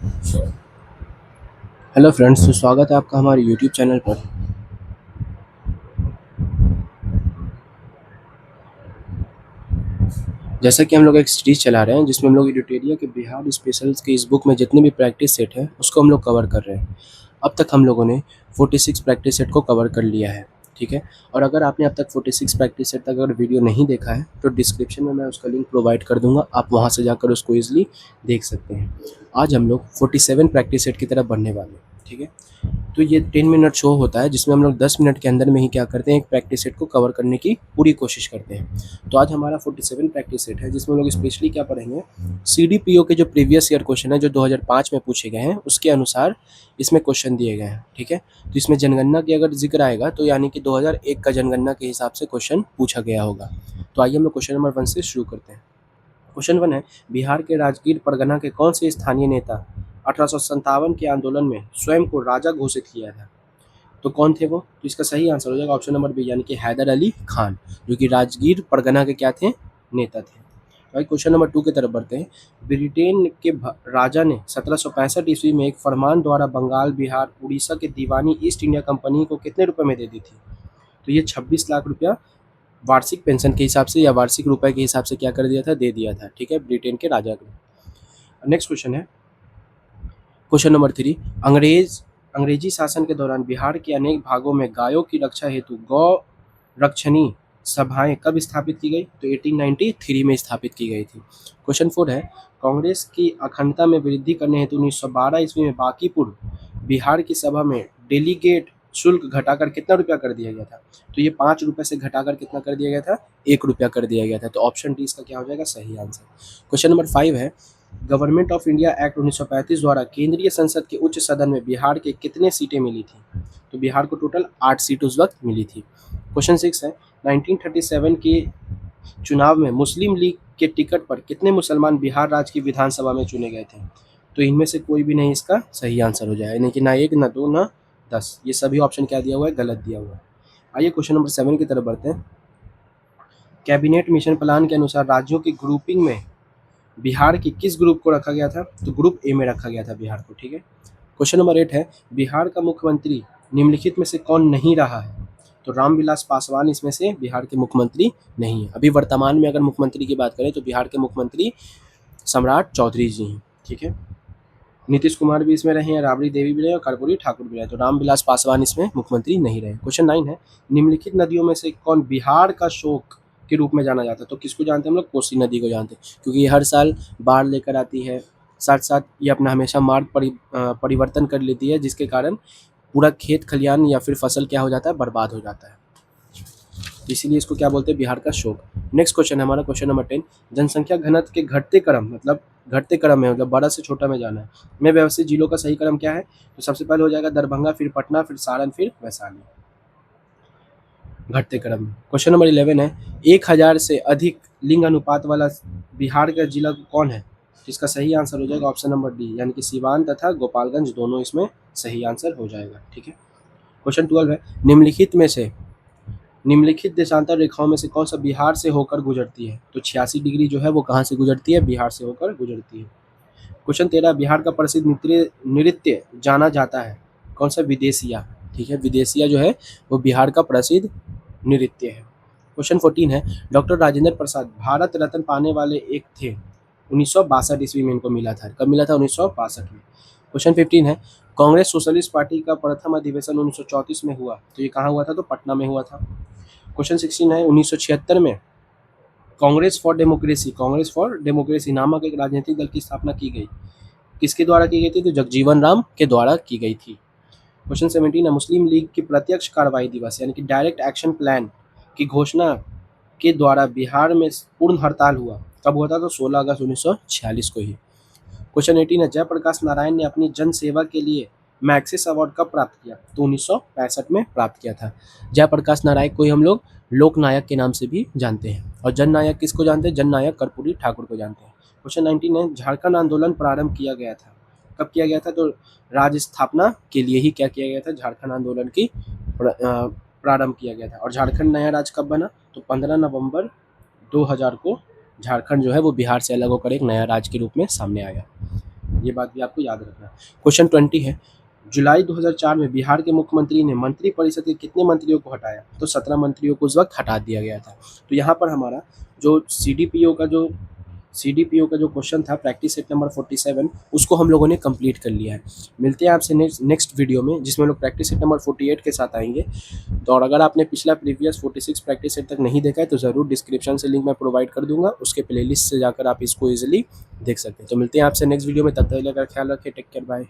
Hello friends, तो स्वागत है आपका हमारे यूट्यूब चैनल पर। जैसा कि हम लोग एक सीरीज़ चला रहे हैं जिसमें हम लोग एडिटोरिया के बिहार स्पेशल्स के इस बुक में जितने भी प्रैक्टिस सेट है उसको हम लोग कवर कर रहे हैं। अब तक हम लोगों ने 46 प्रैक्टिस सेट को कवर कर लिया है, ठीक है। और अगर आपने अब तक 46 प्रैक्टिस सेट तक अगर वीडियो नहीं देखा है तो डिस्क्रिप्शन में मैं उसका लिंक प्रोवाइड कर दूंगा, आप वहाँ से जाकर उसको ईजिली देख सकते हैं। आज हम लोग 47 प्रैक्टिस सेट की तरफ बढ़ने वाले हैं, ठीक है। तो ये 10 मिनट शो होता है जिसमें हम लोग 10 मिनट के अंदर में ही क्या करते हैं, एक प्रैक्टिस सेट को कवर करने की पूरी कोशिश करते हैं। तो आज हमारा 47 प्रैक्टिस सेट है जिसमें हम लोग स्पेशली क्या पढ़ेंगे, सीडीपीओ के जो प्रीवियस ईयर क्वेश्चन है जो 2005 में पूछे गए हैं उसके अनुसार इसमें क्वेश्चन दिए गए हैं, ठीक है। तो इसमें जनगणना की अगर जिक्र आएगा तो यानी कि 2001 का जनगणना के हिसाब से क्वेश्चन पूछा गया होगा। तो आइए हम लोग क्वेश्चन नंबर 1 से शुरू करते हैं। क्वेश्चन 1 है, बिहार के राजगीर परगना के कौन से स्थानीय नेता 1857 के आंदोलन में स्वयं को राजा घोषित किया था? तो कौन थे वो? तो इसका सही आंसर हो जाएगा ऑप्शन नंबर बी, यानी कि हैदर अली खान, जो कि राजगीर परगना के क्या थे, नेता थे। भाई क्वेश्चन नंबर 2 की तरफ बढ़ते हैं। ब्रिटेन के राजा ने 1765 ईस्वी में एक फरमान द्वारा बंगाल, बिहार, उड़ीसा के दीवानी ईस्ट इंडिया कंपनी को कितने रुपए में दे दी थी? तो ये 26 लाख रुपया वार्षिक पेंशन के हिसाब से या वार्षिक रुपए के हिसाब से क्या कर दिया था, दे दिया था, ठीक है, ब्रिटेन के राजा को। नेक्स्ट क्वेश्चन है क्वेश्चन नंबर 3। अंग्रेजी शासन के दौरान बिहार के अनेक भागों में गायों की रक्षा हेतु गौ रक्षणी सभाएं कब स्थापित की गई? तो 1893 में स्थापित की गई थी। क्वेश्चन 4 है, कांग्रेस की अखंडता में वृद्धि करने हेतु 1912 ईस्वी में बांकीपुर बिहार की सभा में डेलीगेट शुल्क घटाकर कितना रुपया कर दिया गया था? तो ये 5 रुपये से घटाकर कितना कर दिया गया था? 1 रुपया कर दिया गया था। तो ऑप्शन डी इसका क्या हो जाएगा, सही आंसर। क्वेश्चन नंबर 5 है, गवर्नमेंट ऑफ इंडिया एक्ट 1935 द्वारा केंद्रीय संसद के उच्च सदन में बिहार के कितने सीटें मिली थी? तो बिहार को टोटल 8 सीट उस वक्त मिली थी। क्वेश्चन 6 है, 1937 के चुनाव में मुस्लिम लीग के टिकट पर कितने मुसलमान बिहार राज्य की विधानसभा में चुने गए थे? तो इनमें से कोई भी नहीं इसका सही आंसर हो जाएगा, यानी कि ना 1, ना 2, ना 10, ये सभी ऑप्शन क्या दिया हुआ है, गलत दिया हुआ है। आइए क्वेश्चन नंबर 7 की तरफ बढ़ते हैं। कैबिनेट मिशन प्लान के अनुसार राज्यों की ग्रुपिंग में बिहार की किस ग्रुप को रखा गया था? तो ग्रुप ए में रखा गया था बिहार को, ठीक है। क्वेश्चन नंबर 8 है, बिहार का मुख्यमंत्री निम्नलिखित में से कौन नहीं रहा है? तो रामविलास पासवान इसमें से बिहार के मुख्यमंत्री नहीं है। अभी वर्तमान में अगर मुख्यमंत्री की बात करें तो बिहार के मुख्यमंत्री सम्राट चौधरी जी हैं, ठीक है। नीतीश कुमार भी इसमें रहे हैं, राबड़ी देवी भी रहे और कर्पूरी ठाकुर भी रहे, तो रामविलास पासवान इसमें मुख्यमंत्री नहीं रहे। क्वेश्चन 9 है, निम्नलिखित नदियों में से कौन बिहार का शोक के रूप में जाना जाता है? तो किसको जानते हैं हम लोग? कोसी नदी को जानते हैं, क्योंकि ये हर साल बाढ़ लेकर आती है, साथ साथ ये अपना हमेशा मार्ग परिवर्तन कर लेती है, जिसके कारण पूरा खेत खलियान या फिर फसल क्या हो जाता है, बर्बाद हो जाता है, इसीलिए इसको क्या बोलते हैं, बिहार का शोक। नेक्स्ट क्वेश्चन है हमारा क्वेश्चन नंबर 10, जनसंख्या घनत्व के घटते क्रम, मतलब घटते क्रम में मतलब बड़ा से छोटा में जाना है, में व्यवस्थित जिलों का सही क्रम क्या है? तो सबसे पहले हो जाएगा दरभंगा, फिर पटना, फिर सारण, फिर वैशाली, घटते क्रम में। क्वेश्चन नंबर 11 है, 1000 से अधिक लिंग अनुपात वाला बिहार का जिला कौन है? तो इसका सही आंसर हो जाएगा ऑप्शन नंबर डी, यानी कि सीवान तथा गोपालगंज दोनों इसमें सही आंसर हो जाएगा, ठीक है। क्वेश्चन 12 है, निम्नलिखित देशांतर रेखाओं में से कौन सा बिहार से होकर गुजरती है? तो 86 डिग्री जो है वो कहाँ से गुजरती है? बिहार से होकर गुजरती है। क्वेश्चन 13, बिहार का प्रसिद्ध नृत्य नृत्य जाना जाता है कौन सा? विदेशिया, ठीक है, विदेशिया जो है वो बिहार का प्रसिद्ध नृत्य है। क्वेश्चन 14 है, डॉक्टर राजेंद्र प्रसाद भारत रत्न पाने वाले एक थे, 1962 ईस्वी में इनको मिला था। कब मिला था? 1962 में। क्वेश्चन 15 है, कांग्रेस सोशलिस्ट पार्टी का प्रथम अधिवेशन 1934 में हुआ, तो ये कहाँ हुआ था? तो पटना में हुआ था। क्वेश्चन 16 है, 1976 में कांग्रेस फॉर डेमोक्रेसी नामक एक राजनीतिक दल की स्थापना की गई, किसके द्वारा की गई थी? तो जगजीवन राम के द्वारा की गई थी। क्वेश्चन 17 है, मुस्लिम लीग की प्रत्यक्ष कार्रवाई दिवस यानी कि डायरेक्ट एक्शन प्लान की घोषणा के द्वारा बिहार में पूर्ण हड़ताल हुआ, कब हुआ था? तो 16 अगस्त 1946 को ही। क्वेश्चन 18 है, जयप्रकाश नारायण ने अपनी जन सेवा के लिए मैक्सिस अवार्ड कब प्राप्त किया? तो 1965 में प्राप्त किया था। जयप्रकाश नारायण को ही हम लोग लोकनायक के नाम से भी जानते हैं, और जननायक किसको जानते हैं? जननायक कर्पूरी ठाकुर को जानते हैं। क्वेश्चन 19 है, झारखंड आंदोलन प्रारंभ किया गया था, कब किया गया था? तो राज्य स्थापना के लिए ही क्या किया गया था? झारखंड आंदोलन की प्रारंभ किया गया था। और झारखंड नया राज्य कब बना? तो 15 नवंबर 2000 को झारखंड जो है वो बिहार से अलग होकर एक नया राज्य के रूप में सामने आया। ये बात भी आपको याद रखना है। क्वेश्चन 20 है, जुलाई 2004 में बिहार के मुख्यमंत्री ने मंत्रिपरिषद के कितने मंत्रियों को हटाया? तो 17 मंत्रियों को उस वक्त हटा दिया गया था। तो यहाँ पर हमारा जो सीडीपीओ का जो क्वेश्चन था प्रैक्टिस सेट नंबर 47 उसको हम लोगों ने कंप्लीट कर लिया है। मिलते हैं आपसे नेक्स्ट वीडियो में जिसमें हम लोग प्रैक्टिस सेट नंबर 48 के साथ आएंगे। तो और अगर आपने पिछला प्रीवियस 46 प्रैक्टिस सेट तक नहीं देखा है तो ज़रूर डिस्क्रिप्शन से लिंक मैं प्रोवाइड कर दूंगा, उसके प्लेलिस्ट से जाकर आप इसको ईजिली देख सकते हैं। तो मिलते हैं आपसे नेक्स्ट वीडियो में, तब तक ख्याल रखें, टेक केयर, बाय।